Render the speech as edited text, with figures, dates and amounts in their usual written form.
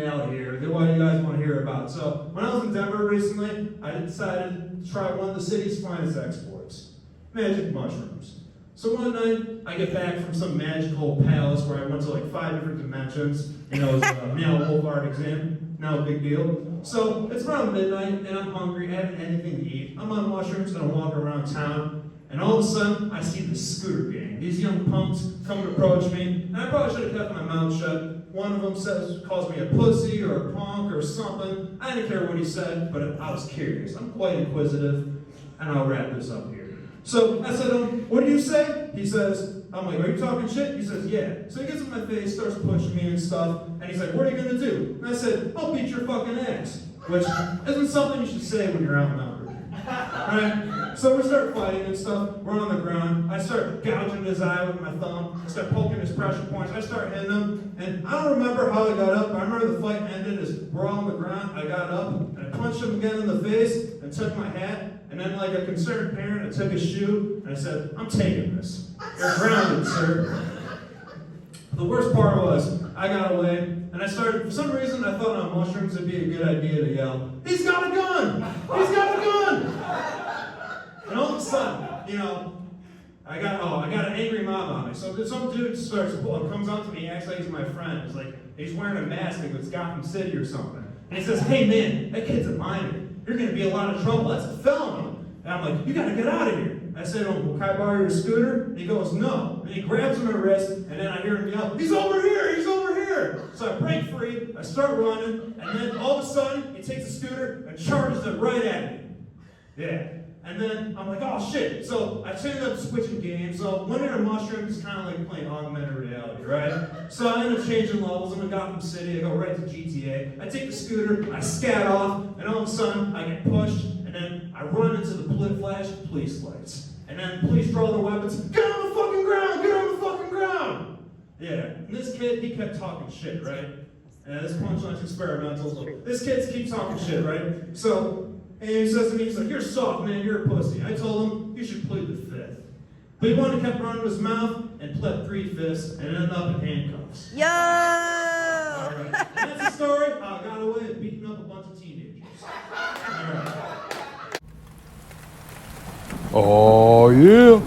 reality here. What do you guys want to hear about? So, when I was in Denver recently, I decided to try one of the city's finest exports, magic mushrooms. So one night, I get back from some magical palace where I went to like 5 different dimensions. You know, it was a male wolf art exam. Not a big deal. So it's around midnight, and I'm hungry. I haven't had anything to eat. I'm on mushrooms, and I'm walking around town. And all of a sudden, I see this scooter gang. These young punks come to approach me, and I probably should have kept my mouth shut. One of them calls me a pussy or a punk or something. I didn't care what he said, but I was curious. I'm quite inquisitive, and I'll wrap this up here. So I said, what do you say? He says, I'm like, are you talking shit? He says, yeah. So he gets in my face, starts pushing me and stuff, and he's like, what are you gonna do? And I said, I'll beat your fucking ass. Which isn't something you should say when you're outnumbered. Right? So we start fighting and stuff. We're on the ground. I start gouging his eye with my thumb. I start poking his pressure points. I start hitting him. And I don't remember how I got up. I remember the fight ended as we're all on the ground. I got up and I punched him again in the face and took my hat. And then, like a concerned parent, I took his shoe and I said, I'm taking this. You're grounded, sir. The worst part was, I got away, and I started, for some reason, I thought on mushrooms it'd be a good idea to yell, he's got a gun! He's got a gun! And all of a sudden, you know, I got an angry mob on me. So some dude comes up to me, acts like he's my friend. He's like, he's wearing a mask like it's Gotham City or something. And he says, hey man, that kid's a minor. You're gonna be in a lot of trouble, that's a felony. And I'm like, you gotta get out of here. I said, well, can I borrow your scooter? And he goes, no. And he grabs my wrist, and then I hear him yell, he's over here, he's over here. So I break free, I start running, and then all of a sudden, he takes the scooter and charges it right at me. Yeah. And then I'm like, oh shit. So I ended up switching games. So one of the mushrooms is kind of like playing augmented reality, right? So I end up changing levels. I'm in Gotham City. I go right to GTA. I take the scooter, I scat off, and all of a sudden I get pushed, and then I run into the flash police lights. And then police draw their weapons. Get on the fucking ground! Get on the fucking ground! Yeah. And this kid, he kept talking shit, right? And this punchline's experimental. So this kid keeps talking shit, right? So, and he says to me, he's like, you're soft, man, you're a pussy. I told him, you should plead the fifth. But he wanted to keep running his mouth and pled 3/5 and ended up in handcuffs. Yo! All right. And that's the story. I got away and beating up a bunch of teenagers. All right. Oh, yeah.